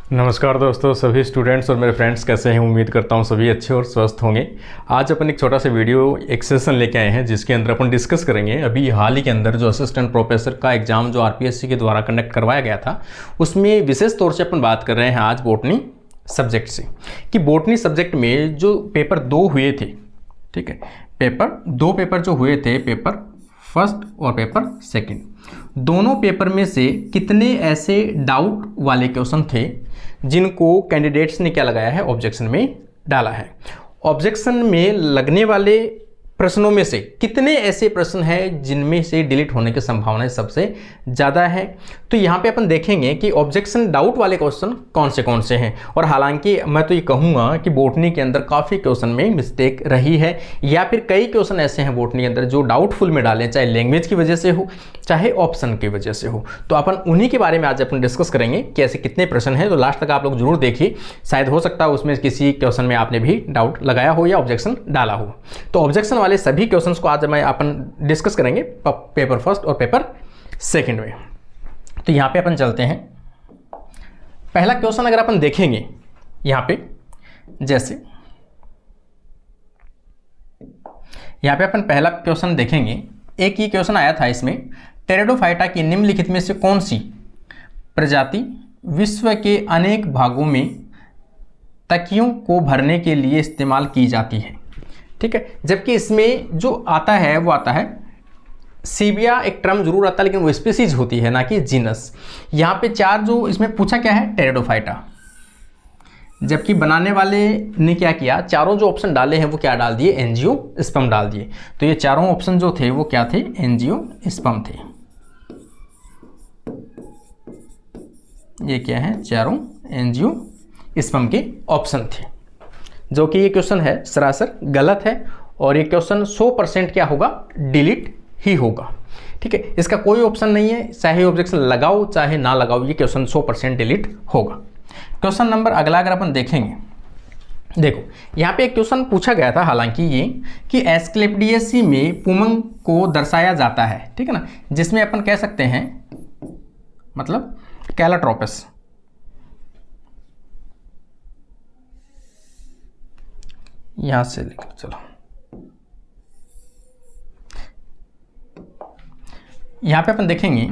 नमस्कार दोस्तों, सभी स्टूडेंट्स और मेरे फ्रेंड्स कैसे हैं। उम्मीद करता हूं सभी अच्छे और स्वस्थ होंगे। आज अपन एक छोटा सा वीडियो एक सेशन लेके आए हैं जिसके अंदर अपन डिस्कस करेंगे अभी हाल ही के अंदर जो असिस्टेंट प्रोफेसर का एग्जाम जो आरपीएससी के द्वारा कंडक्ट करवाया गया था, उसमें विशेष तौर से अपन बात कर रहे हैं आज बॉटनी सब्जेक्ट से कि बॉटनी सब्जेक्ट में जो पेपर 2 हुए थे, ठीक है, दो पेपर जो हुए थे, पेपर फर्स्ट और पेपर सेकंड, दोनों पेपर में से कितने ऐसे डाउट वाले क्वेश्चन थे जिनको कैंडिडेट्स ने क्या लगाया है, ऑब्जेक्शन में डाला है। ऑब्जेक्शन में लगने वाले प्रश्नों में से कितने ऐसे प्रश्न हैं जिनमें से डिलीट होने की संभावना सबसे ज़्यादा है। तो यहाँ पे अपन देखेंगे कि ऑब्जेक्शन डाउट वाले क्वेश्चन कौन से हैं। और हालांकि मैं तो ये कहूँगा कि बॉटनी के अंदर काफ़ी क्वेश्चन में मिस्टेक रही है, या फिर कई क्वेश्चन ऐसे हैं बॉटनी के अंदर जो डाउटफुल में डालें, चाहे लैंग्वेज की वजह से हो चाहे ऑप्शन की वजह से हो। तो अपन उन्हीं के बारे में आज अपन डिस्कस करेंगे कि ऐसे कितने प्रश्न हैं। तो लास्ट तक आप लोग जरूर देखिए, शायद हो सकता है उसमें किसी क्वेश्चन में आपने भी डाउट लगाया हो या ऑब्जेक्शन डाला हो। तो ऑब्जेक्शन वाले सभी क्वेश्चंस को आज मैं अपन डिस्कस करेंगे पेपर फर्स्ट और पेपर सेकंड में। तो यहाँ पे अपन चलते हैं। पहला क्वेश्चन अगर अपन देखेंगे यहाँ पे, जैसे यहाँ पे अपन पहला क्वेश्चन देखेंगे, एक ही क्वेश्चन आया था इसमें, टेरिडोफाइटा की निम्नलिखित में से कौन सी प्रजाति विश्व के अनेक भागों में तकियों को भरने के लिए इस्तेमाल की जाती है, ठीक है। जबकि इसमें जो आता है वो आता है सीबिया, एक टर्म जरूर आता है लेकिन वो स्पीसीज होती है ना कि जीनस। यहाँ पे 4 जो इसमें पूछा क्या है, टेरिडोफाइटा, जबकि बनाने वाले ने क्या किया, चारों जो ऑप्शन डाले हैं वो क्या डाल दिए, एंजियोस्पर्म डाल दिए। तो ये चारों ऑप्शन जो थे वो क्या थे, एंजियोस्पर्म थे। ये क्या है, चारों एंजियोस्पर्म के ऑप्शन थे, जो कि ये क्वेश्चन है सरासर गलत है और ये क्वेश्चन 100% क्या होगा, डिलीट ही होगा, ठीक है। इसका कोई ऑप्शन नहीं है, चाहे ऑब्जेक्शन लगाओ चाहे ना लगाओ, ये क्वेश्चन 100% डिलीट होगा। क्वेश्चन नंबर अगला अगर अपन देखेंगे, देखो यहाँ पे एक क्वेश्चन पूछा गया था, हालांकि ये कि एस्क्लेपिडियसी में पुमंग को दर्शाया जाता है, ठीक है ना, जिसमें अपन कह सकते हैं मतलब कैलाट्रोपस। यहां से लिखो, चलो यहां पे अपन देखेंगे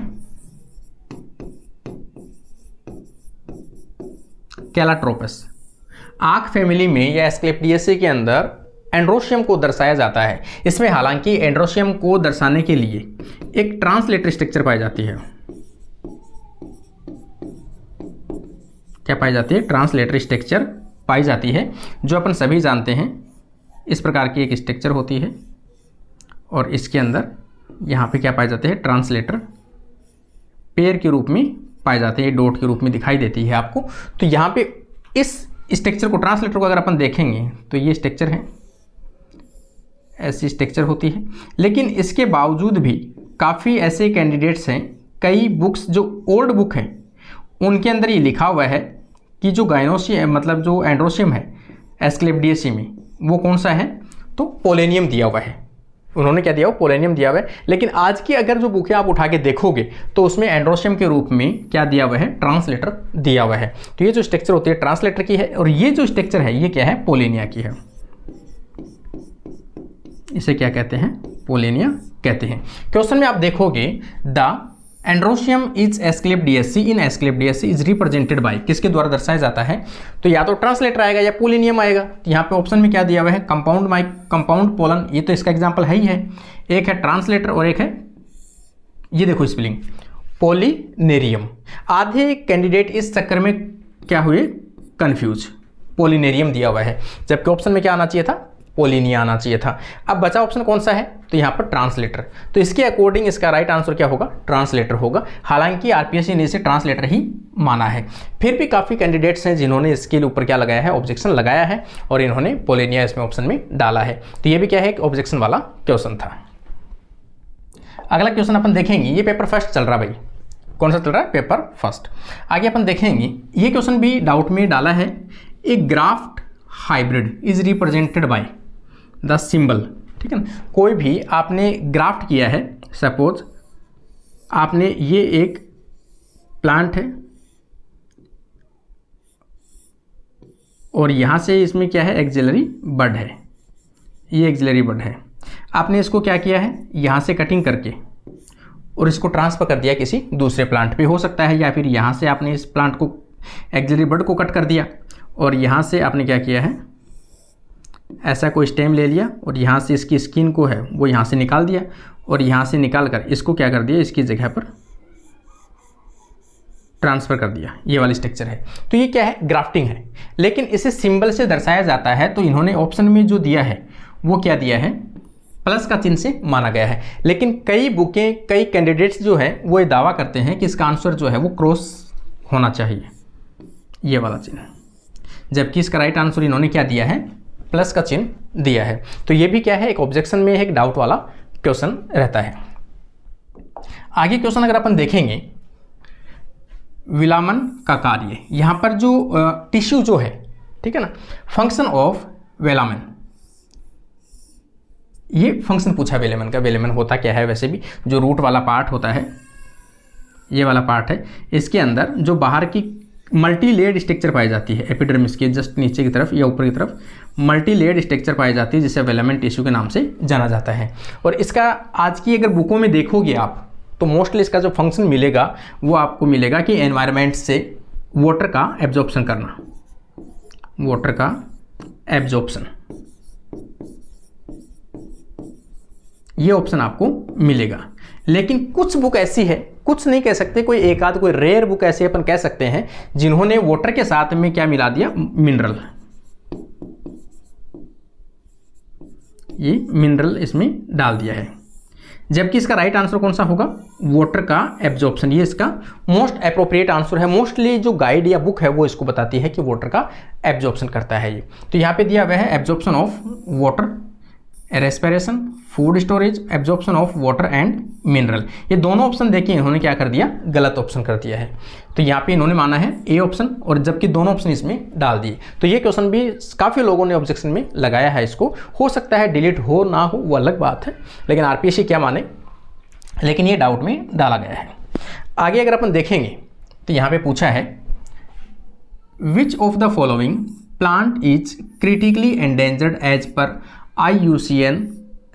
कैलाट्रोपस। आंख फैमिली में या एस्क्लेपिडियसी के अंदर एंड्रोशियम को दर्शाया जाता है। इसमें हालांकि एंड्रोशियम को दर्शाने के लिए एक ट्रांसलेटर स्ट्रक्चर पाई जाती है। क्या पाई जाती है, ट्रांसलेटर स्ट्रक्चर पाई जाती है, जो अपन सभी जानते हैं। इस प्रकार की एक स्ट्रक्चर होती है और इसके अंदर यहाँ पे क्या पाए जाते हैं, ट्रांसलेटर पेयर के रूप में पाए जाते हैं, डॉट के रूप में दिखाई देती है आपको। तो यहाँ पे इस स्ट्रक्चर को, ट्रांसलेटर को अगर अपन देखेंगे तो ये स्ट्रक्चर है, ऐसी स्ट्रक्चर होती है। लेकिन इसके बावजूद भी काफ़ी ऐसे कैंडिडेट्स हैं, कई बुक्स जो ओल्ड बुक हैं उनके अंदर ये लिखा हुआ है कि जो गायनोशियम मतलब जो एंड्रोशियम है एस्क्लेपिडियसी में, वो कौन सा है, तो पोलेनियम दिया हुआ है। उन्होंने क्या दिया हुआ, पोलेनियम दिया हुआ है। लेकिन आज की अगर जो बुकें आप उठा के देखोगे तो उसमें एंड्रोशियम के रूप में क्या दिया हुआ है, ट्रांसलेटर दिया हुआ है। तो ये जो स्ट्रक्चर होती है ट्रांसलेटर की है, और ये जो स्ट्रक्चर है ये क्या है, पोलेनिया की है। इसे क्या कहते हैं, पोलेनिया कहते हैं। क्वेश्चन में आप देखोगे, the androecium is Asclepiadaceae in Asclepiadaceae is represented by, किसके द्वारा दर्शाया जाता है, तो या तो ट्रांसलेटर आएगा या पोलेनियम आएगा। तो यहाँ पे ऑप्शन में क्या दिया हुआ है, कंपाउंड पोलन, ये तो इसका एग्जांपल है ही है। एक है ट्रांसलेटर और एक है, ये देखो स्पेलिंग, पोलिनेरियम। आधे कैंडिडेट इस चक्कर में क्या हुए, कंफ्यूज, पोलिनेरियम दिया हुआ है, जबकि ऑप्शन में क्या आना चाहिए था, पोलिनिया आना चाहिए था। अब बचा ऑप्शन कौन सा है, तो यहाँ पर ट्रांसलेटर। तो इसके अकॉर्डिंग इसका राइट आंसर क्या होगा, ट्रांसलेटर होगा। हालांकि आरपीएससी ने इसे ट्रांसलेटर ही माना है, फिर भी काफ़ी कैंडिडेट्स हैं जिन्होंने इसके ऊपर क्या लगाया है, ऑब्जेक्शन लगाया है, और इन्होंने पोलिनिया इसमें ऑप्शन में डाला है। तो ये भी क्या है, एक ऑब्जेक्शन वाला क्वेश्चन था। अगला क्वेश्चन अपन देखेंगे, ये पेपर फर्स्ट चल रहा भाई, कौन सा चल रहा है, पेपर फर्स्ट। आगे अपन देखेंगे, ये क्वेश्चन भी डाउट में डाला है, एक graft hybrid is represented by the symbol, ठीक है ना। कोई भी आपने ग्राफ्ट किया है, सपोज आपने ये एक प्लांट है, और यहाँ से इसमें क्या है, एक्सिलरी बड है, ये एक्सिलरी बड है। आपने इसको क्या किया है, यहाँ से कटिंग करके और इसको ट्रांसफ़र कर दिया किसी दूसरे प्लांट पे, हो सकता है, या फिर यहाँ से आपने इस प्लांट को एक्सिलरी बड को कट कर दिया और यहाँ से आपने क्या किया है, ऐसा कोई स्टेम ले लिया और यहाँ से इसकी स्किन को है वो यहाँ से निकाल दिया और यहाँ से निकाल कर इसको क्या कर दिया, इसकी जगह पर ट्रांसफ़र कर दिया। ये वाली स्ट्रक्चर है। तो ये क्या है, ग्राफ्टिंग है, लेकिन इसे सिंबल से दर्शाया जाता है। तो इन्होंने ऑप्शन में जो दिया है वो क्या दिया है, प्लस का चिन्ह से माना गया है। लेकिन कई बुकें, कई कैंडिडेट्स जो है वो ये दावा करते हैं कि इसका आंसर जो है वो क्रॉस होना चाहिए, ये वाला चिन्ह, जबकि इसका राइट आंसर इन्होंने क्या दिया है, प्लस का चिन्ह दिया है। तो ये भी क्या है, एक ऑब्जेक्शन में एक डाउट वाला क्वेश्चन रहता है। आगे क्वेश्चन अगर अपन देखेंगे, विलामन का कार्य, यहाँ पर जो टिश्यू जो है, ठीक है ना, फंक्शन ऑफ वेलामन, ये फंक्शन पूछा वेलेमन का। वेलेमन होता क्या है, वैसे भी जो रूट वाला पार्ट होता है, ये वाला पार्ट है, इसके अंदर जो बाहर की मल्टी लेयर्ड स्ट्रक्चर पाई जाती है, एपिडर्मिस के जस्ट नीचे की तरफ या ऊपर की तरफ मल्टी लेयर्ड स्ट्रक्चर पाई जाती है, जिसे वेलामन टिश्यू के नाम से जाना जाता है। और इसका आज की अगर बुकों में देखोगे आप, तो मोस्टली इसका जो फंक्शन मिलेगा वो आपको मिलेगा कि एनवायरनमेंट से वाटर का एब्जॉर्प्शन करना, वाटर का एब्जॉर्प्शन, ये ऑप्शन आपको मिलेगा। लेकिन कुछ बुक ऐसी है, कुछ नहीं कह सकते, कोई एक आध कोई रेयर बुक ऐसी अपन कह सकते हैं जिन्होंने वाटर के साथ में क्या मिला दिया, मिनरल, ये मिनरल इसमें डाल दिया है। जबकि इसका राइट आंसर कौन सा होगा, वाटर का एब्जॉर्प्शन, ये इसका मोस्ट एप्रोप्रिएट आंसर है। मोस्टली जो गाइड या बुक है वो इसको बताती है कि वाटर का एब्जॉर्प्शन करता है ये। तो यहाँ पे दिया हुआ है absorption of water, respiration, food storage, absorption of water and mineral. ये दोनों ऑप्शन देखिए इन्होंने क्या कर दिया, गलत ऑप्शन कर दिया है। तो यहाँ पे इन्होंने माना है ए ऑप्शन, और जबकि दोनों ऑप्शन इसमें डाल दिए। तो ये क्वेश्चन भी काफ़ी लोगों ने ऑब्जेक्शन में लगाया है इसको। हो सकता है डिलीट हो ना हो वो अलग बात है, लेकिन आरपीएससी क्या माने, लेकिन ये डाउट में डाला गया है। आगे अगर अपन देखेंगे तो यहाँ पे पूछा है, which of the following plant is critically endangered as per IUCN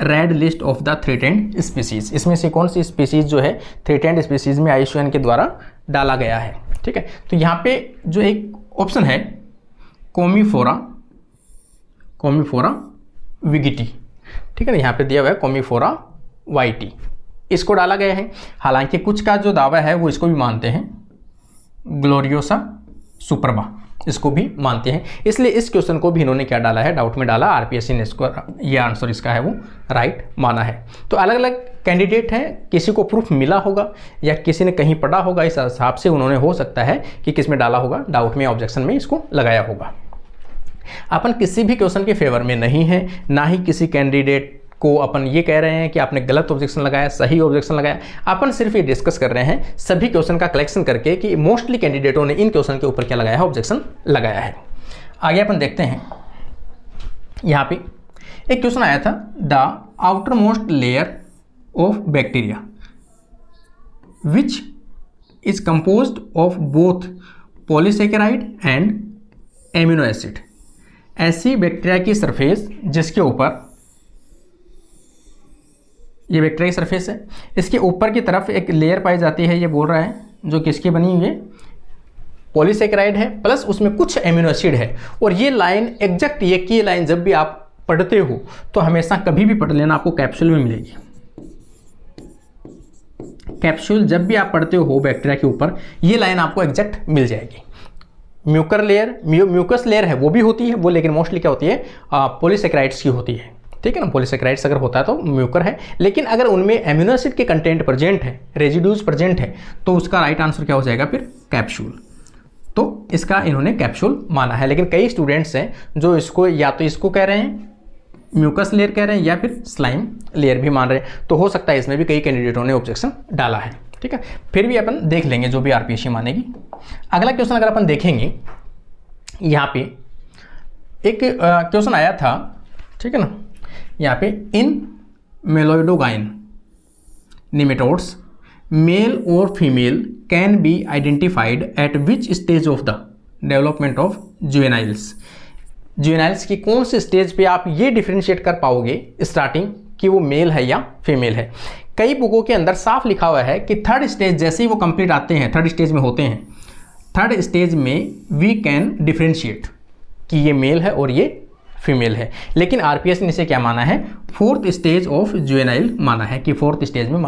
red list of the threatened species. इसमें से कौन सी स्पीसीज जो है थ्रेटेंड स्पीसीज में IUCN के द्वारा डाला गया है, ठीक है। तो यहाँ पे जो एक ऑप्शन है कोमीफोरा, कोमीफोरा विगिटी, ठीक है ना, यहाँ पे दिया हुआ है कोमीफोरा वाइटी, इसको डाला गया है। हालांकि कुछ का जो दावा है वो इसको भी मानते हैं, ग्लोरियोसा सुपरबा, इसको भी मानते हैं। इसलिए इस क्वेश्चन को भी इन्होंने क्या डाला है, डाउट में डाला। आरपीएससी ने इसको, ये आंसर इसका है वो राइट माना है। तो अलग अलग कैंडिडेट हैं, किसी को प्रूफ मिला होगा या किसी ने कहीं पढ़ा होगा, इस हिसाब से उन्होंने हो सकता है कि किस में डाला होगा, डाउट में, ऑब्जेक्शन में इसको लगाया होगा। अपन किसी भी क्वेश्चन के फेवर में नहीं है, ना ही किसी कैंडिडेट को अपन ये कह रहे हैं कि आपने गलत ऑब्जेक्शन लगाया, सही ऑब्जेक्शन लगाया। अपन सिर्फ ये डिस्कस कर रहे हैं सभी क्वेश्चन का कलेक्शन करके कि मोस्टली कैंडिडेटों ने इन क्वेश्चन के ऊपर क्या लगाया है, ऑब्जेक्शन लगाया है। आगे अपन देखते हैं, यहाँ पे एक क्वेश्चन आया था, the outer most layer of bacteria which is composed of both polysaccharide and amino acid. ऐसी बैक्टीरिया की सरफेस जिसके ऊपर, ये बैक्टीरिया की सरफेस है, इसके ऊपर की तरफ एक लेयर पाई जाती है, ये बोल रहा है, जो किसकी बनी हुई है, पॉलीसेकेराइड है, प्लस उसमें कुछ एमिनो एसिड है। और ये लाइन एग्जैक्ट, ये लाइन जब भी आप पढ़ते हो तो हमेशा कभी भी पढ़ लेना, आपको कैप्सूल में मिलेगी। कैप्सूल जब भी आप पढ़ते हो बैक्टीरिया के ऊपर, ये लाइन आपको एग्जैक्ट मिल जाएगी। म्यूकर लेयर, म्यूकस लेयर है वो भी होती है वो, लेकिन मोस्टली क्या होती है, पॉलीसेकेराइड्स की होती है, ठीक है ना। पॉलीसेकेराइड्स अगर होता है तो म्यूकर है, लेकिन अगर उनमें एमिनो एसिड के कंटेंट प्रेजेंट है, रेजिड्यूज प्रेजेंट है, तो उसका राइट आंसर क्या हो जाएगा फिर, कैप्सूल। तो इसका इन्होंने कैप्सूल माना है। लेकिन कई स्टूडेंट्स हैं जो इसको या तो इसको कह रहे हैं म्यूकस लेयर कह रहे हैं, या फिर स्लाइम लेयर भी मान रहे हैं। तो हो सकता है इसमें भी कई कैंडिडेटों ने ऑब्जेक्शन डाला है, ठीक है। फिर भी अपन देख लेंगे जो भी आरपीएससी मानेगी। अगला क्वेश्चन अगर अपन देखेंगे, यहाँ पे एक क्वेश्चन आया था, ठीक है ना, यहाँ पे इन मेलोइडोगाइन निमेटोड्स मेल और female can be identified eight which stage of the development of juveniles. Juveniles की कौन से स्टेज पे आप ये डिफ्रेंशिएट कर पाओगे स्टार्टिंग कि वो मेल है या फीमेल है। कई बुकों के अंदर साफ लिखा हुआ है कि थर्ड स्टेज जैसे ही वो कंप्लीट आते हैं, थर्ड स्टेज में होते हैं, थर्ड स्टेज में वी कैन डिफ्रेंशिएट कि ये मेल है और ये फीमेल है। लेकिन आरपीएस ने इसे क्या माना है, फोर्थ स्टेज ऑफ जुवेनाइल माना है कि फोर्थ स्टेज में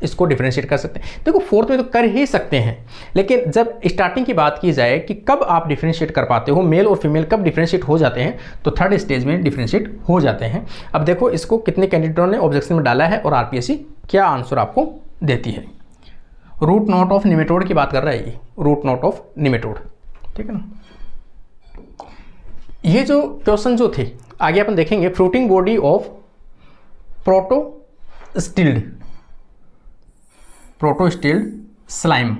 इसको डिफरेंशिएट कर सकते हैं। देखो फोर्थ में तो कर ही सकते हैं, लेकिन जब स्टार्टिंग की बात की जाए कि कब आप डिफरेंशिएट कर पाते हो, मेल और फीमेल कब डिफरेंशिएट हो जाते हैं, तो थर्ड स्टेज में डिफरेंशिएट हो जाते हैं। अब देखो इसको कितने कैंडिडेटों ने ऑब्जेक्शन में डाला है और आरपीएससी क्या आंसर आपको देती है। रूट नोट ऑफ निमेटोड की बात कर रहा है ये, रूट नोट ऑफ निमेटोड, ठीक है ना। ये जो क्वेश्चन जो थे आगे अपन देखेंगे, fruiting body of protostelid slime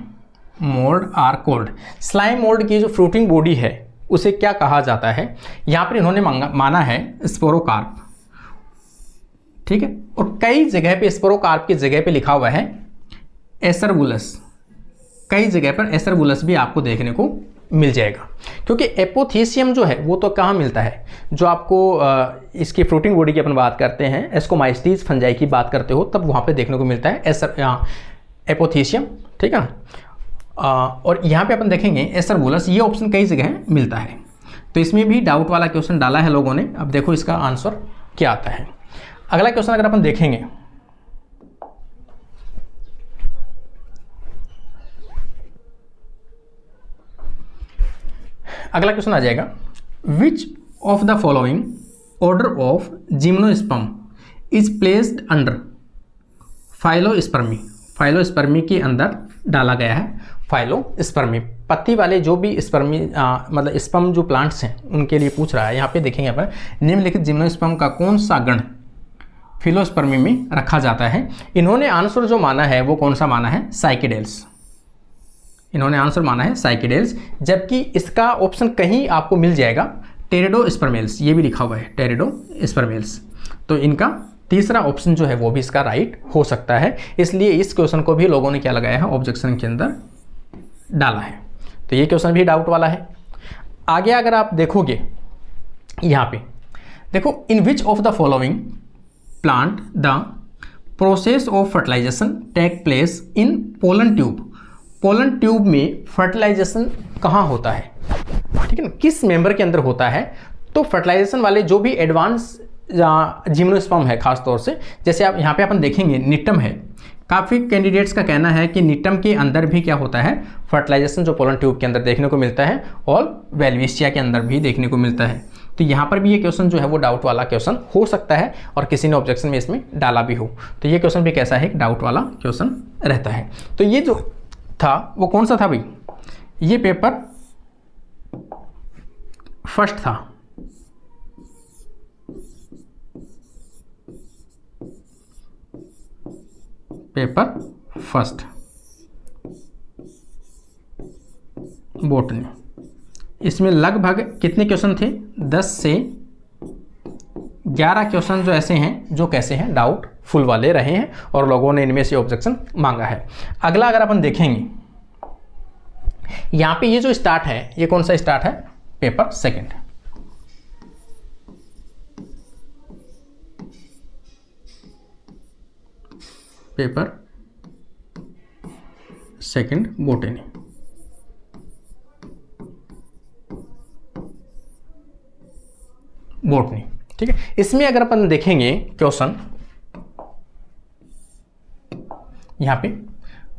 mould are called. Slime mould की जो फ्रूटिंग बॉडी है उसे क्या कहा जाता है, यहाँ पर इन्होंने माना है स्पोरोकार्प, ठीक है। और कई जगह पे स्पोरोकार्प की जगह पे लिखा हुआ है एसरबुलस, कई जगह पर एसरबुलस भी आपको देखने को मिल जाएगा, क्योंकि एपोथीसियम जो है वो तो कहाँ मिलता है, जो आपको इसकी फ्रूटिंग बॉडी की अपन बात करते हैं, एस्कोमाइस्टीज फंजाई की बात करते हो, तब वहाँ पे देखने को मिलता है एपोथीसियम, ठीक है। और यहाँ पे अपन देखेंगे एसरबुलस, ये ऑप्शन कई जगह मिलता है, तो इसमें भी डाउट वाला क्वेश्चन डाला है लोगों ने। अब देखो इसका आंसर क्या आता है। अगला क्वेश्चन अगर अपन देखेंगे, अगला क्वेश्चन आ जाएगा, which of the following order of gymnosperm is placed under Phyllospermae. Phyllospermae के अंदर डाला गया है फाइलोस्पर्मी, पत्ती वाले जो भी स्पर्मी मतलब स्पर्म जो प्लांट्स हैं उनके लिए पूछ रहा है। यहाँ पे देखेंगे अपन, निम्नलिखित जिम्नोस्पर्म का कौन सा गण फिलोस्पर्मी में रखा जाता है। इन्होंने आंसर जो माना है वो कौन सा माना है, साइकेडेल्स। इन्होंने आंसर माना है साइकेडेल्स, जबकि इसका ऑप्शन कहीं आपको मिल जाएगा टेरिडोस्पर्मेल्स, ये भी लिखा हुआ है टेरिडोस्पर्मेल्स। तो इनका तीसरा ऑप्शन जो है वो भी इसका राइट हो सकता है, इसलिए इस क्वेश्चन को भी लोगों ने क्या लगाया है, ऑब्जेक्शन के अंदर डाला है। तो ये क्वेश्चन भी डाउट वाला है। आगे अगर आप देखोगे यहाँ पे देखो, in which of the following plant the process of fertilisation take place in pollen tube. Pollen tube में फर्टिलाइजेशन कहाँ होता है, ठीक है ना, किस मेंबर के अंदर होता है। तो फर्टिलाइजेशन वाले जो भी एडवांस जिम्नोस्पर्म है, खास तौर से जैसे आप यहाँ पे अपन देखेंगे निटम है, काफ़ी कैंडिडेट्स का कहना है कि निटम के अंदर भी क्या होता है, फर्टिलाइजेशन जो पोलन ट्यूब के अंदर देखने को मिलता है, और वेलविशिया के अंदर भी देखने को मिलता है। तो यहाँ पर भी ये क्वेश्चन जो है वो डाउट वाला क्वेश्चन हो सकता है, और किसी ने ऑब्जेक्शन में इसमें डाला भी हो, तो ये क्वेश्चन भी कैसा है, डाउट वाला क्वेश्चन रहता है। तो ये जो था वो कौन सा था भाई, ये पेपर फर्स्ट था, पेपर फर्स्ट बॉटनी। इसमें लगभग कितने क्वेश्चन थे, 10 से 11 क्वेश्चन जो ऐसे हैं जो कैसे हैं, डाउट फुल वाले रहे हैं, और लोगों ने इनमें से ऑब्जेक्शन मांगा है। अगला अगर अपन देखेंगे यहाँ पे ये जो स्टार्ट है, ये कौन सा स्टार्ट है, paper second. Paper second botany. Botany, ठीक है। इसमें अगर अपन देखेंगे क्वेश्चन यहाँ पे,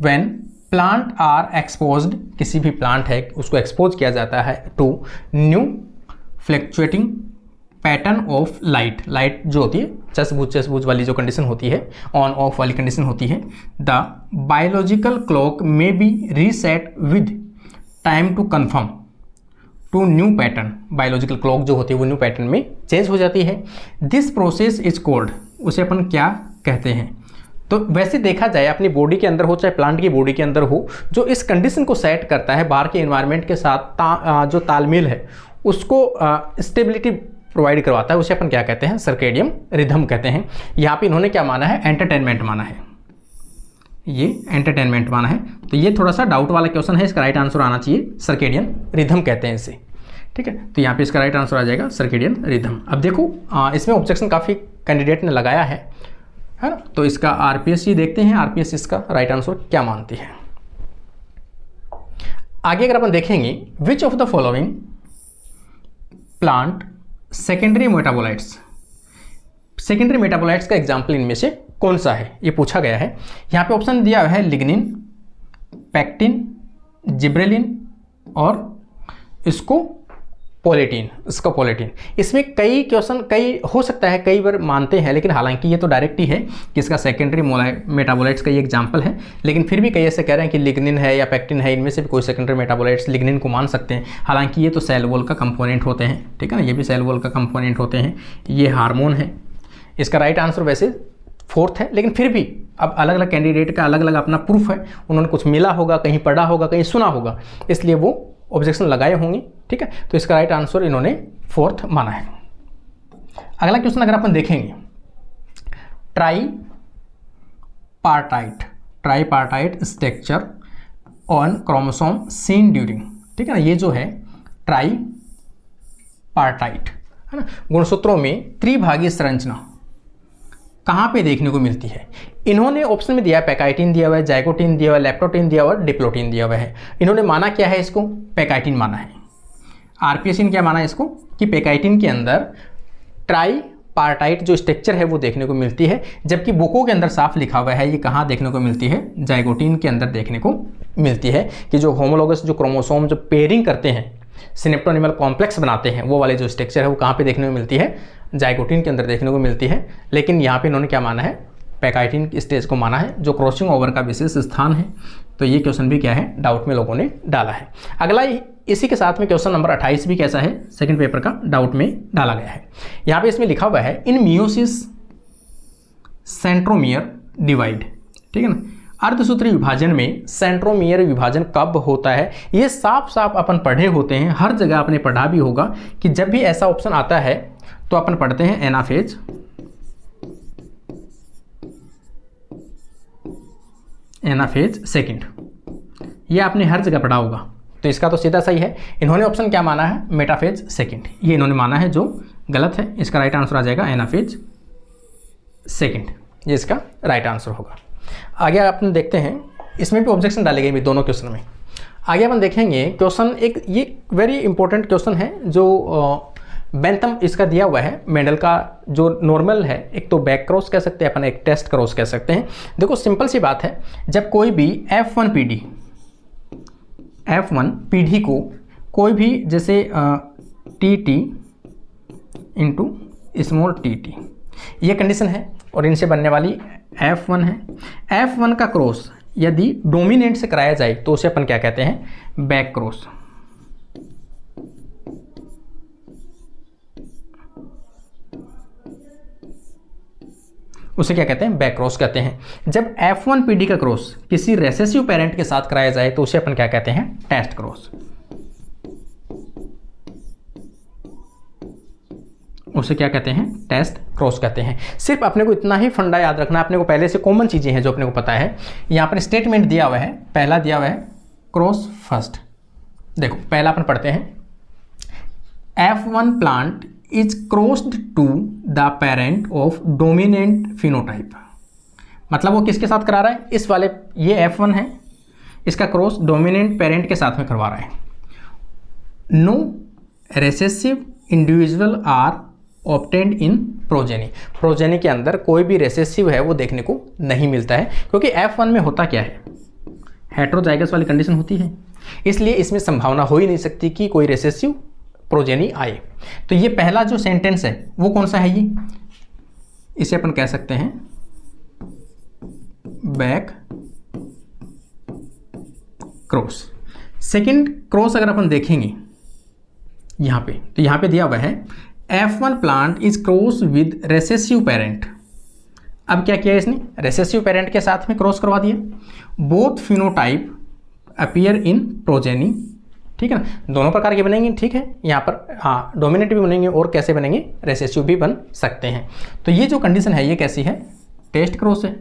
व्हेन प्लांट आर एक्सपोज्ड, किसी भी प्लांट है उसको एक्सपोज किया जाता है to new fluctuating pattern of light. Light जो होती है चसबूझ वाली जो कंडीशन होती है, ऑन ऑफ वाली कंडीशन होती है, द बायोलॉजिकल क्लॉक में be reset with time to confirm to new pattern. Biological clock जो होती है वो न्यू पैटर्न में चेंज हो जाती है। दिस प्रोसेस इज कॉल्ड, उसे अपन क्या कहते हैं। तो वैसे देखा जाए अपनी बॉडी के अंदर हो चाहे प्लांट की बॉडी के अंदर हो, जो इस कंडीशन को सेट करता है बाहर के एनवायरनमेंट के साथ जो तालमेल है उसको स्टेबिलिटी प्रोवाइड करवाता है, उसे अपन क्या कहते हैं, सर्केडियम रिदम कहते हैं। यहाँ पे इन्होंने क्या माना है, एंटरटेनमेंट माना है, ये एंटरटेनमेंट माना है। तो ये थोड़ा सा डाउट वाला क्वेश्चन है, इसका राइट आंसर आना चाहिए सर्केडियन रिदम कहते हैं इसे, ठीक है, तो यहाँ पे इसका राइट आंसर आ जाएगा सर्केडियन रिदम। अब देखो इसमें ऑब्जेक्शन काफ़ी कैंडिडेट ने लगाया है ना, तो इसका आरपीएस देखते हैं, आरपीएस इसका राइट आंसर क्या मानती है। आगे अगर अपन देखेंगे, विच of the following plant secondary metabolites, secondary metabolites का एग्जाम्पल इनमें से कौन सा है, ये पूछा गया है। यहाँ पे ऑप्शन दिया हुआ है लिग्निन, पैक्टिन, जिब्रेलिन और इसको पोलेटिन, इसका पोलेटिन। इसमें कई क्वेश्चन कई हो सकता है कई बार मानते हैं, लेकिन हालांकि ये तो डायरेक्ट ही है कि इसका सेकेंडरी मेटाबोलाइट्स का ये एग्जांपल है, लेकिन फिर भी कई ऐसे कह रहे हैं कि लिग्निन है या पैक्टिन है, इनमें से भी कोई सेकेंडरी मेटाबोलाइट्स लिग्निन को मान सकते हैं। हालांकि ये तो सेल वॉल का कंपोनेंट होते हैं, ठीक है ना, ये भी सेल वॉल का कंपोनेंट होते हैं, ये हार्मोन है। इसका राइट आंसर वैसे फोर्थ है, लेकिन फिर भी अब अलग अलग कैंडिडेट का अलग अलग अपना प्रूफ है, उन्होंने कुछ मिला होगा, कहीं पढ़ा होगा, कहीं सुना होगा, इसलिए वो ऑब्जेक्शन लगाए होंगे, ठीक है। तो इसका राइट आंसर इन्होंने फोर्थ माना है। अगला क्वेश्चन अगर अपन देखेंगे, tripartite structure on chromosome seen during, ठीक है ना, ये जो है ट्राईपार्टाइट है ना, गुणसूत्रों में त्रिभागीय संरचना कहाँ पे देखने को मिलती है। इन्होंने ऑप्शन में दिया है पैकाइटिन दिया हुआ है, जाइगोटिन दिया हुआ है, लेप्टोटिन दिया हुआ है, डिप्लोटिन दिया हुआ है। इन्होंने माना क्या है, इसको पैकाइटिन माना है। आरपीएस ने क्या माना है इसको, कि पैकाइटिन के अंदर ट्राईपार्टाइट जो स्ट्रक्चर है वो देखने को मिलती है, जबकि बुकों के अंदर साफ लिखा हुआ है ये कहाँ देखने को मिलती है, जाइगोटिन के अंदर देखने को मिलती है, कि जो होमोलोगस जो क्रोमोसोम जो पेयरिंग करते हैं, सिनेप्टोनिमल कॉम्प्लेक्स बनाते हैं, वो वाले जो स्ट्रक्चर है वो कहाँ पे देखने को मिलती है, जाइगोटिन के अंदर देखने को मिलती है। लेकिन यहाँ पे इन्होंने क्या माना है, पैकाइटिन स्टेज को माना है, जो क्रॉसिंग ओवर का विशेष स्थान है। तो ये क्वेश्चन भी क्या है, डाउट में लोगों ने डाला है। अगला इसी के साथ में क्वेश्चन नंबर 28 भी कैसा है, सेकंड पेपर का डाउट में डाला गया है। यहाँ पे इसमें लिखा हुआ है इन मियोसिस सेंट्रोमियर डिवाइड, ठीक है ना, अर्धसूत्री विभाजन में सेंट्रोमियर विभाजन कब होता है। ये साफ साफ अपन पढ़े होते हैं, हर जगह आपने पढ़ा भी होगा कि जब भी ऐसा ऑप्शन आता है तो अपन पढ़ते हैं एनाफेज, एनाफेज सेकंड, ये आपने हर जगह पढ़ा होगा। तो इसका तो सीधा सही है। इन्होंने ऑप्शन क्या माना है, मेटाफेज सेकंड, ये इन्होंने माना है, जो गलत है। इसका राइट आंसर आ जाएगा एनाफेज सेकंड, ये इसका राइट आंसर होगा। आगे अपन देखते हैं, इसमें भी ऑब्जेक्शन डाले गए दोनों क्वेश्चन में। आगे अपन देखेंगे क्वेश्चन, एक ये वेरी इंपॉर्टेंट क्वेश्चन है जो बेंथम इसका दिया हुआ है, मेंडल का जो नॉर्मल है, एक तो बैक क्रॉस कह सकते हैं अपन, एक टेस्ट क्रॉस कह सकते हैं। देखो सिंपल सी बात है, जब कोई भी F1 पीढ़ी को कोई भी जैसे TT इंटू स्मॉल TT, ये कंडीशन है और इनसे बनने वाली F1 है। F1 का क्रॉस यदि डोमिनेंट से कराया जाए तो उसे अपन क्या कहते हैं, बैक क्रॉस। उसे क्या कहते हैं, बैक क्रॉस कहते हैं। जब F1 पीढ़ी का क्रॉस किसी रेसेसिव पेरेंट के साथ कराया जाए तो उसे अपन क्या कहते हैं, टेस्ट क्रॉस। उसे क्या कहते हैं, टेस्ट क्रॉस कहते हैं। सिर्फ अपने को इतना ही फंडा याद रखना, अपने को पहले से कॉमन चीजें हैं जो अपने को पता है। यहाँ पर स्टेटमेंट दिया हुआ है, पहला दिया हुआ है क्रॉस फर्स्ट। देखो पहला अपन पढ़ते हैं, F1 plant is crossed to the parent of dominant phenotype. मतलब वो किसके साथ करा रहा है, इस वाले, ये F1 है, इसका क्रॉस डोमिनेंट पेरेंट के साथ में करवा रहा है। No recessive individual are obtained in progeny, progeny के अंदर कोई भी रेसेसिव है वो देखने को नहीं मिलता है, क्योंकि F1 में होता क्या है, हेट्रोजाइगस वाली कंडीशन होती है, इसलिए इसमें संभावना हो ही नहीं सकती कि कोई रेसेसिव प्रोजेनी आए। तो ये पहला जो सेंटेंस है वो कौन सा है, ये इसे अपन कह सकते हैं बैक क्रॉस। सेकंड क्रॉस अगर अपन देखेंगे यहां पे, तो यहां पे दिया हुआ है F1 plant is cross with recessive parent. अब क्या किया इसने, रेसेसिव पेरेंट के साथ में क्रॉस करवा दिया। Both phenotype appear in progeny, ठीक है ना, दोनों प्रकार के बनेंगे, ठीक है। यहाँ पर हाँ डोमिनेंट भी बनेंगे और कैसे बनेंगे, रेसेसिव भी बन सकते हैं। तो ये जो कंडीशन है ये कैसी है, टेस्ट क्रॉस है,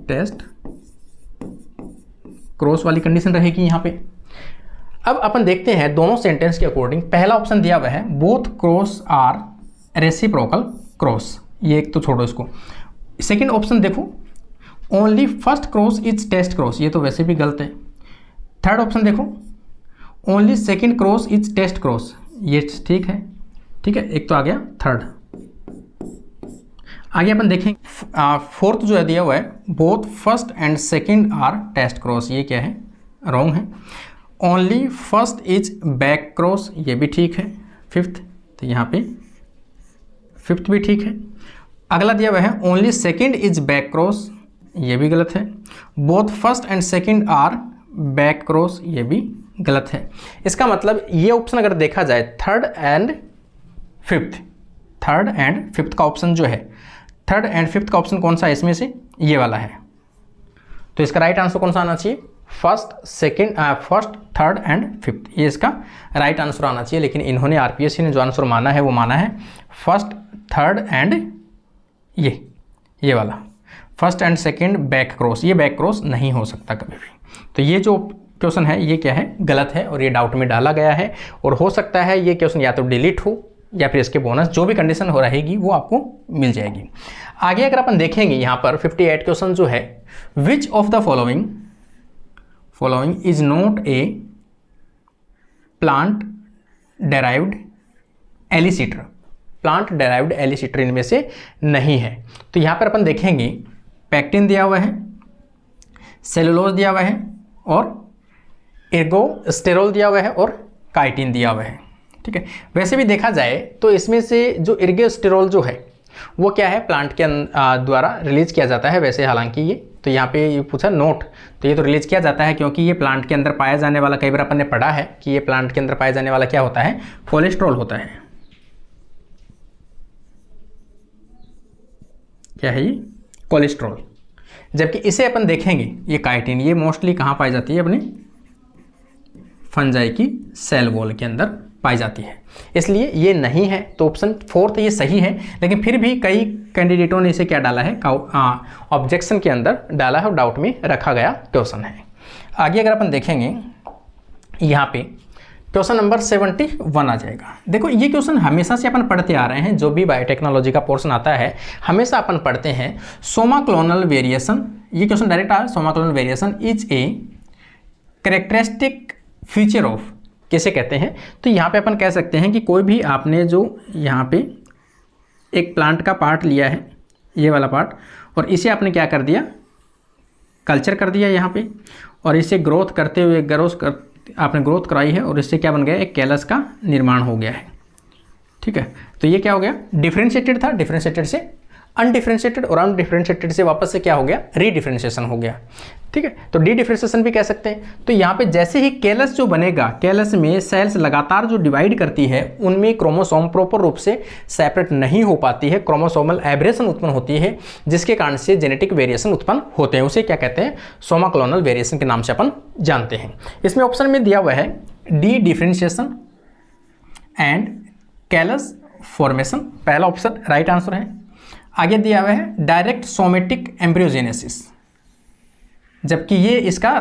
टेस्ट क्रॉस वाली कंडीशन रहेगी यहाँ पे। अब अपन देखते हैं दोनों सेंटेंस के अकॉर्डिंग। पहला ऑप्शन दिया हुआ है both cross are reciprocal cross, ये एक तो छोड़ो इसको। सेकंड ऑप्शन देखो only first cross is test cross, ये तो वैसे भी गलत है। थर्ड ऑप्शन देखो only second cross is test cross, ये ठीक है, ठीक है, एक तो आ गया थर्ड। आगे अपन देखें फोर्थ जो है दिया हुआ है both first and second are test cross, ये क्या है, रॉन्ग है। Only first is back cross, ये भी ठीक है। फिफ्थ, तो यहाँ पे फिफ्थ भी ठीक है। अगला दिया हुआ है only second is back cross, ये भी गलत है। Both first and second are back cross, ये भी गलत है। इसका मतलब ये ऑप्शन अगर देखा जाए थर्ड एंड फिफ्थ का ऑप्शन जो है, थर्ड एंड फिफ्थ का ऑप्शन कौन सा है इसमें से, ये वाला है। तो इसका राइट आंसर कौन सा आना चाहिए, फर्स्ट थर्ड एंड फिफ्थ, ये इसका राइट आंसर आना चाहिए। लेकिन इन्होंने आरपीएससी ने जो आंसर माना है वो माना है फर्स्ट थर्ड एंड ये वाला first and second back cross, ये बैक क्रॉस नहीं हो सकता कभी भी। तो ये जो क्वेश्चन है ये क्या है, गलत है और ये डाउट में डाला गया है। और हो सकता है ये क्वेश्चन या तो डिलीट हो या फिर इसके बोनस जो भी कंडीशन हो रहेगी वो आपको मिल जाएगी। आगे अगर अपन देखेंगे यहाँ पर 58 क्वेश्चन जो है, which of the following is not a plant derived elicitor, plant derived elicitor इनमें से नहीं है। तो यहाँ पर अपन देखेंगे पैक्टिन दिया हुआ है, सेलुलोज दिया हुआ है और एर्गोस्टेरोल दिया हुआ है और काइटिन दिया हुआ है, ठीक है। वैसे भी देखा जाए तो इसमें से जो एर्गोस्टेरोल जो है वो क्या है, प्लांट के द्वारा रिलीज किया जाता है। वैसे हालांकि ये तो यहाँ पे ये पूछा नोट, तो ये तो रिलीज किया जाता है क्योंकि ये प्लांट के अंदर पाया जाने वाला, कई बार अपन ने पढ़ा है कि ये प्लांट के अंदर पाया जाने वाला क्या होता है, कोलेस्ट्रॉल होता है। क्या है ये, कोलेस्ट्रॉल। जबकि इसे अपन देखेंगे ये काइटिन, ये मोस्टली कहाँ पाई जाती है, अपनी फंजाई की सेल वॉल के अंदर पाई जाती है, इसलिए ये नहीं है। तो ऑप्शन फोर्थ ये सही है। लेकिन फिर भी कई कैंडिडेटों ने इसे क्या डाला है, ऑब्जेक्शन के अंदर डाला है और डाउट में रखा गया क्वेश्चन है। आगे अगर अपन देखेंगे यहाँ पे क्वेश्चन नंबर 71 आ जाएगा। देखो ये क्वेश्चन हमेशा से अपन पढ़ते आ रहे हैं, जो भी बायोटेक्नोलॉजी का पोर्शन आता है हमेशा अपन पढ़ते हैं सोमा क्लोनल वेरिएशन। ये क्वेश्चन डायरेक्ट आ, somaclonal variation is a characteristic feature of, कैसे कहते हैं, तो यहाँ पे अपन कह सकते हैं कि कोई भी आपने जो यहाँ पे एक प्लांट का पार्ट लिया है, ये वाला पार्ट, और इसे आपने क्या कर दिया, कल्चर कर दिया यहाँ पे, और इसे ग्रोथ करते हुए आपने ग्रोथ कराई है और इससे क्या बन गया, एक कैलस का निर्माण हो गया है, ठीक है। तो ये क्या हो गया, डिफ्रेंशिएटेड था, डिफ्रेंशिएटेड से अनडिफ्रेंशिएटेड और अनडिफ्रेंशिएटेड से वापस से क्या हो गया, रीडिफ्रेंशिएशन हो गया, ठीक है। तो डी डिफ्रेंशिएशन भी कह सकते हैं। तो यहाँ पे जैसे ही कैलस जो बनेगा, कैलस में सेल्स लगातार जो डिवाइड करती है उनमें क्रोमोसोम प्रॉपर रूप से सेपरेट नहीं हो पाती है, क्रोमोसोमल एब्रेशन उत्पन्न होती है, जिसके कारण से जेनेटिक वेरिएशन उत्पन्न होते हैं। उसे क्या कहते हैं, सोमा क्लोनल वेरिएशन के नाम से अपन जानते हैं। इसमें ऑप्शन में दिया हुआ है D differentiation and callus formation, पहला ऑप्शन राइट आंसर है। आगे दिया हुआ है डायरेक्ट सोमेटिक एम्ब्रियोजेनेसिस, जबकि ये इसका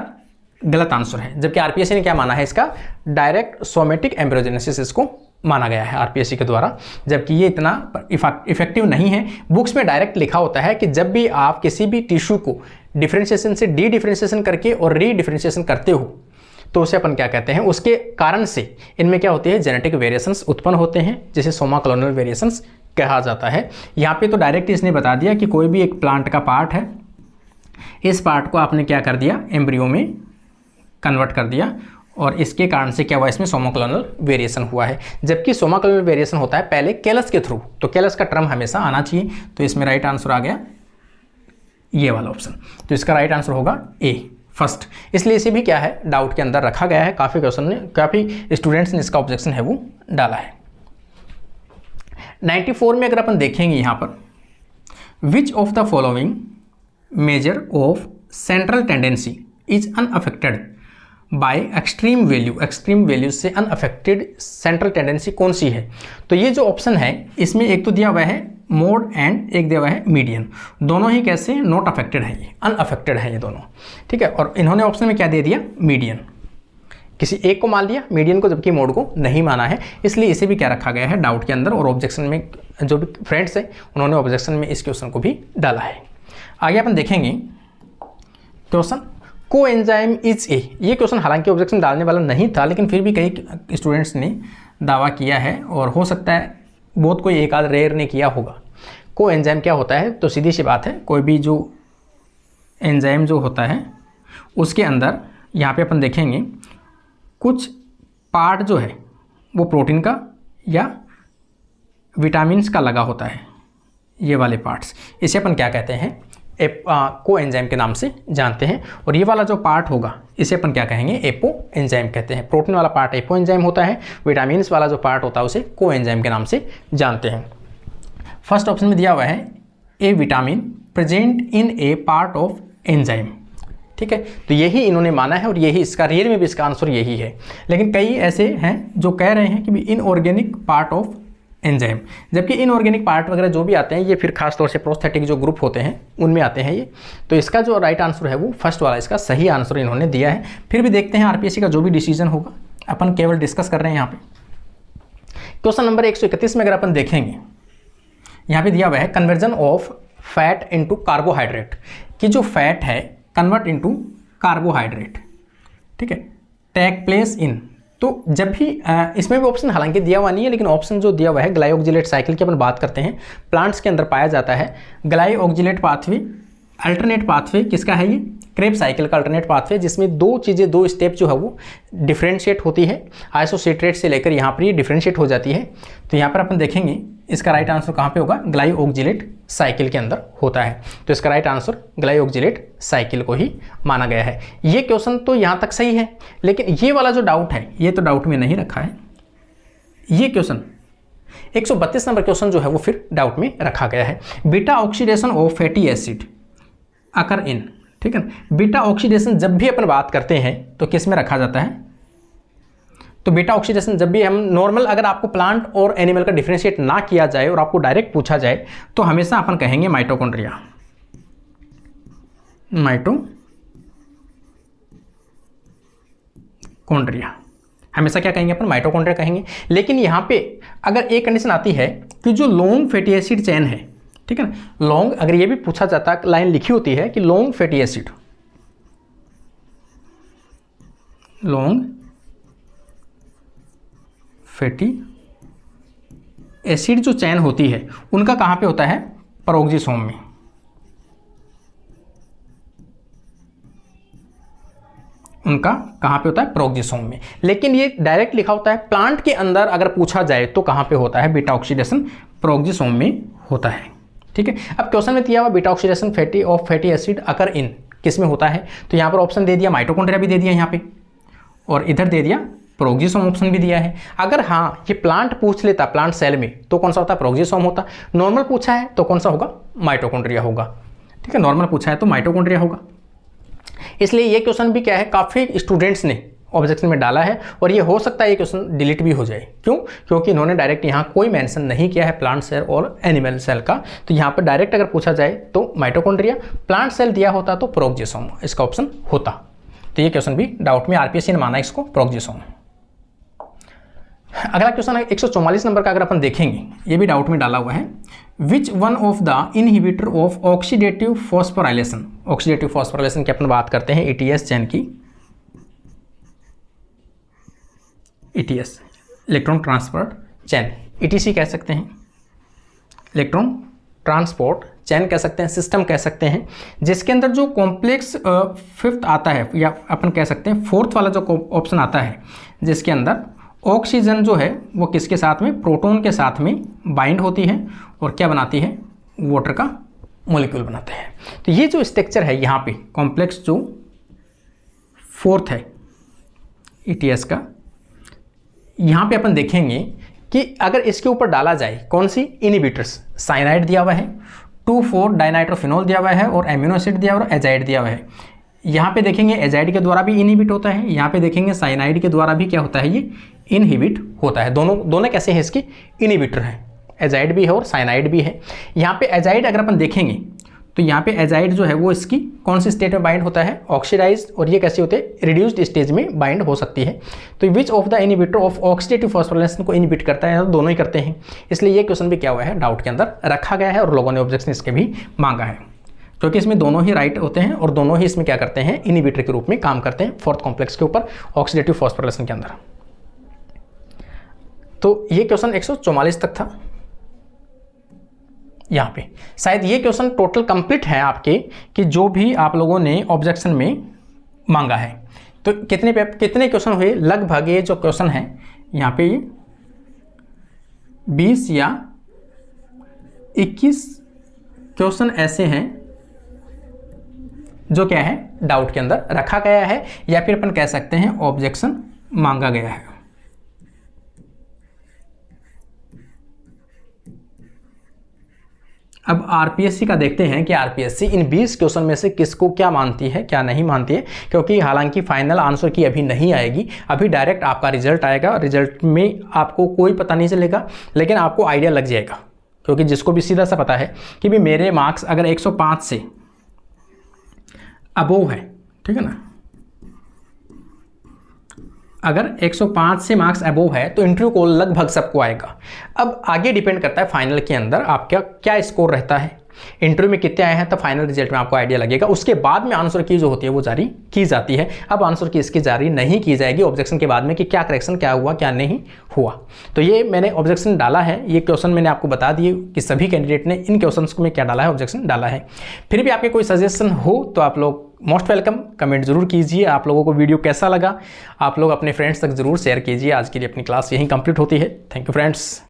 गलत आंसर है। जबकि आरपीएससी ने क्या माना है, इसका डायरेक्ट सोमेटिक एम्ब्रियोजेनेसिस इसको माना गया है आरपीएससी के द्वारा, जबकि ये इतना इफेक्टिव नहीं है। बुक्स में डायरेक्ट लिखा होता है कि जब भी आप किसी भी टिश्यू को डिफ्रेंशिएशन से डी डिफ्रेंशिएशन करके और री डिफ्रेंशिएशन करते हो तो उसे अपन क्या कहते हैं, उसके कारण से इनमें क्या होती है, जेनेटिक वेरिएशंस उत्पन्न होते हैं, जिसे सोमा क्लोनल वेरिएशंस कहा जाता है। यहाँ पे तो डायरेक्ट इसने बता दिया कि कोई भी एक प्लांट का पार्ट है, इस पार्ट को आपने क्या कर दिया, एम्ब्रियो में कन्वर्ट कर दिया और इसके कारण से क्या हुआ, इसमें सोमा क्लोनल वेरिएशन हुआ है। जबकि सोमा क्लोनल वेरिएशन होता है पहले कैलस के थ्रू, तो कैलस का टर्म हमेशा आना चाहिए। तो इसमें राइट आंसर आ गया ये वाला ऑप्शन। तो इसका राइट आंसर होगा ए फर्स्ट। इसलिए इसे भी क्या है, डाउट के अंदर रखा गया है। काफ़ी क्वेश्चन ने, काफ़ी स्टूडेंट्स ने इसका ऑब्जेक्शन है वो डाला है। 94 में अगर अपन देखेंगे यहाँ पर, विच of the following measure of central tendency is unaffected bye extreme value, extreme value से अनअफेक्टेड सेंट्रल टेंडेंसी कौन सी है। तो ये जो ऑप्शन है इसमें एक तो दिया हुआ है मोड एंड एक दिया हुआ है मीडियन, दोनों ही कैसे नॉट अफेक्टेड है, ये अनअफेक्टेड है ये दोनों, ठीक है। और इन्होंने ऑप्शन में क्या दे दिया, मीडियन। किसी एक को मान लिया, मीडियन को, जबकि मोड को नहीं माना है, इसलिए इसे भी क्या रखा गया है डाउट के अंदर। और ऑब्जेक्शन में जो भी फ्रेंड्स हैं उन्होंने ऑब्जेक्शन में इस क्वेश्चन को भी डाला है। आगे अपन देखेंगे क्वेश्चन को एंजाइम इज ए। ये क्वेश्चन हालांकि ऑब्जेक्शन डालने वाला नहीं था, लेकिन फिर भी कई स्टूडेंट्स ने दावा किया है और हो सकता है बहुत कोई एक आध रेयर ने किया होगा। को एंजाइम क्या होता है? तो सीधी सी बात है, कोई भी जो एंजाइम जो होता है उसके अंदर यहाँ पे अपन देखेंगे कुछ पार्ट जो है वो प्रोटीन का या विटामिन्स का लगा होता है, ये वाले पार्ट्स, इसे अपन क्या कहते हैं? को एंजाइम के नाम से जानते हैं। और ये वाला जो पार्ट होगा इसे अपन क्या कहेंगे? एपो एंजाइम कहते हैं। प्रोटीन वाला पार्ट एपो एंजाइम होता है, विटामिन्स वाला जो पार्ट होता है उसे को एंजाइम के नाम से जानते हैं। फर्स्ट ऑप्शन में दिया हुआ है A vitamin present in A part of enzyme, ठीक है, तो यही इन्होंने माना है और यही इसका रियल में भी इसका आंसर यही है। लेकिन कई ऐसे हैं जो कह रहे हैं कि इनऑर्गेनिक पार्ट ऑफ एंजाइम, जबकि इनऑर्गेनिक पार्ट वगैरह जो भी आते हैं ये फिर खास तौर से प्रोस्थेटिक जो ग्रुप होते हैं उनमें आते हैं ये। तो इसका जो राइट आंसर है वो फर्स्ट वाला, इसका सही आंसर इन्होंने दिया है। फिर भी देखते हैं आरपीएससी का जो भी डिसीजन होगा, अपन केवल डिस्कस कर रहे हैं यहाँ पे। क्वेश्चन नंबर 131 में अगर अपन देखेंगे, यहाँ पे दिया हुआ है conversion of fat into carbohydrate, कि जो फैट है कन्वर्ट इनटू कार्बोहाइड्रेट, ठीक है, टेक प्लेस इन। तो जब भी इसमें भी ऑप्शन हालांकि दिया हुआ नहीं है, लेकिन ऑप्शन जो दिया हुआ है ग्लाइओक्जिलेट साइकिल की अपन बात करते हैं, प्लांट्स के अंदर पाया जाता है। ग्लाइओक्जिलेट पाथवे अल्टरनेट पाथवे किसका है? ये क्रेब साइकिल का अल्टरनेट पाथवे, जिसमें दो चीज़ें, दो स्टेप जो है वो डिफ्रेंशिएट होती है, आइसोसिट्रेट से लेकर यहाँ पर ये डिफ्रेंशिएट हो जाती है। तो यहाँ पर अपन देखेंगे इसका राइट आंसर कहाँ पे होगा? ग्लाइओक्जिलेट साइकिल के अंदर होता है। तो इसका राइट आंसर ग्लाइओक्जिलेट साइकिल को ही माना गया है। ये क्वेश्चन तो यहाँ तक सही है, लेकिन ये वाला जो डाउट है ये तो डाउट में नहीं रखा है। ये क्वेश्चन 132 नंबर क्वेश्चन जो है वो फिर डाउट में रखा गया है। Beta oxidation of fatty acid occur in, ठीक है, बीटा ऑक्सीडेशन जब भी अपन बात करते हैं तो किस में रखा जाता है? तो बीटा ऑक्सीडेशन जब भी हम नॉर्मल, अगर आपको प्लांट और एनिमल का डिफरेंशिएट ना किया जाए और आपको डायरेक्ट पूछा जाए तो हमेशा अपन कहेंगे माइटोकॉन्ड्रिया। माइटोकॉन्ड्रिया हमेशा क्या कहेंगे अपन? माइटोकॉन्ड्रिया कहेंगे। लेकिन यहाँ पे अगर एक कंडीशन आती है कि जो लॉन्ग फैटी एसिड चेन है, ठीक है ना, लॉन्ग, अगर ये भी पूछा जाता, लाइन लिखी होती है कि long fatty acid, long fatty acid जो चैन होती है उनका कहाँ पे होता है? पेरोक्सिसोम में। उनका कहाँ पे होता है? पेरोक्सिसोम में। लेकिन ये डायरेक्ट लिखा होता है प्लांट के अंदर, अगर पूछा जाए तो कहाँ पे होता है? बीटा ऑक्सीडेशन पेरोक्सिसोम में होता है, ठीक है। अब क्वेश्चन में दिया हुआ beta oxidation fatty acid occur इन किस में होता है? तो यहाँ पर ऑप्शन दे दिया, माइटोकॉन्ड्रिया भी दे दिया यहाँ पे, और इधर दे दिया पेरोक्सिसोम ऑप्शन भी दिया है। अगर हाँ ये प्लांट पूछ लेता, प्लांट सेल में, तो कौन सा होता? पेरोक्सिसोम होता। नॉर्मल पूछा है तो कौन सा होगा? माइटोकॉन्ड्रिया होगा, ठीक है, नॉर्मल पूछा है तो माइटोकॉन्ड्रिया होगा। इसलिए ये क्वेश्चन भी क्या है, काफ़ी स्टूडेंट्स ने ऑब्जेक्शन में डाला है, और ये हो सकता है ये क्वेश्चन डिलीट भी हो जाए। क्यों? क्योंकि इन्होंने डायरेक्ट यहाँ कोई मेंशन नहीं किया है प्लांट सेल और एनिमल सेल का। तो यहाँ पर डायरेक्ट अगर पूछा जाए तो माइटोकॉन्ड्रिया, प्लांट सेल दिया होता तो पेरोक्सिसोम इसका ऑप्शन होता। तो ये क्वेश्चन भी डाउट में आरपीएससी ने माना इसको पेरोक्सिसोम। अगला क्वेश्चन है 144 नंबर का, अगर अपन देखेंगे ये भी डाउट में डाला हुआ है। Which one of the inhibitor of oxidative phosphorylation, oxidative phosphorylation की अपन बात करते हैं ईटीएस चैन की, ETS electron transport chain, etc कह सकते हैं, इलेक्ट्रॉन ट्रांसपोर्ट चैन कह सकते हैं, सिस्टम कह सकते हैं, जिसके अंदर जो कॉम्प्लेक्स फिफ्थ आता है, या अपन कह सकते हैं फोर्थ वाला जो ऑप्शन आता है, जिसके अंदर ऑक्सीजन जो है वो किसके साथ में? प्रोटॉन के साथ में बाइंड होती है और क्या बनाती है? वाटर का मॉलिक्यूल बनाते हैं। तो ये जो स्ट्रक्चर है यहाँ पे कॉम्प्लेक्स जो फोर्थ है ईटीएस का, यहाँ पे अपन देखेंगे कि अगर इसके ऊपर डाला जाए कौन सी? इनहिबिटर्स, साइनाइड दिया हुआ है, 2,4 डाइनाइट्रोफिनॉल दिया हुआ है, और एमिनो एसिड दिया हुआ है, और एजाइड दिया हुआ है। यहाँ पे देखेंगे एजाइड के द्वारा भी इनहिबिट होता है, यहाँ पे देखेंगे साइनाइड के द्वारा भी क्या होता है? ये इनहिबिट होता है। दोनों कैसे हैं इसके? इनहिबिटर हैं, एजाइड भी है और साइनाइड भी है। यहाँ पे एजाइड अगर अपन देखेंगे तो यहाँ पे एजाइड जो है वो इसकी कौन सी स्टेट में बाइंड होता है, ऑक्सीडाइज्ड, और ये कैसे होते हैं, रिड्यूस्ड स्टेज में बाइंड हो सकती है। तो विच of the inhibitor of oxidative phosphorylation को इनहिबिट करता है, दोनों ही करते हैं, इसलिए ये क्वेश्चन भी क्या हुआ है, डाउट के अंदर रखा गया है और लोगों ने ऑब्जेक्शन इसके भी मांगा है, क्योंकि इसमें दोनों ही राइट होते हैं और दोनों ही इसमें क्या करते हैं, इनहिबिटर के रूप में काम करते हैं फोर्थ कॉम्प्लेक्स के ऊपर ऑक्सीडेटिव फॉस्फोराइलेशन के अंदर। तो ये क्वेश्चन 144 तक था। यहाँ पे शायद ये क्वेश्चन टोटल कंप्लीट है आपके, कि जो भी आप लोगों ने ऑब्जेक्शन में मांगा है। तो कितने क्वेश्चन हुए, लगभग ये जो क्वेश्चन है यहाँ पे ये 20 या 21 क्वेश्चन ऐसे हैं जो क्या है, डाउट के अंदर रखा गया है, या फिर अपन कह सकते हैं ऑब्जेक्शन मांगा गया है। अब आरपीएससी का देखते हैं कि आरपीएससी इन 20 क्वेश्चन में से किसको क्या मानती है, क्या नहीं मानती है, क्योंकि हालांकि फाइनल आंसर की अभी नहीं आएगी, अभी डायरेक्ट आपका रिजल्ट आएगा। रिजल्ट में आपको कोई पता नहीं चलेगा, लेकिन आपको आइडिया लग जाएगा, क्योंकि जिसको भी सीधा सा पता है कि भी मेरे मार्क्स अगर 105 से अबोव है, ठीक है ना, अगर 105 से मार्क्स अबोव है तो इंटरव्यू कॉल लगभग सबको आएगा। अब आगे डिपेंड करता है फाइनल के अंदर आपका क्या स्कोर रहता है, इंटरव्यू में कितने आए हैं, तब फाइनल रिजल्ट में आपको आइडिया लगेगा। उसके बाद में आंसर की जो होती है वो जारी की जाती है। अब आंसर की इसकी जारी नहीं की जाएगी ऑब्जेक्शन के बाद में कि क्या करेक्शन, क्या हुआ क्या नहीं हुआ। तो ये मैंने ऑब्जेक्शन डाला है, ये क्वेश्चन मैंने आपको बता दिए कि सभी कैंडिडेट ने इन क्वेश्चंस में क्या डाला है, ऑब्जेक्शन डाला है। फिर भी आपके कोई सजेशन हो तो आप लोग मोस्ट वेलकम, कमेंट जरूर कीजिए। आप लोगों को वीडियो कैसा लगा आप लोग अपने फ्रेंड्स तक जरूर शेयर कीजिए। आज के लिए अपनी क्लास यहीं कंप्लीट होती है। Thank you friends.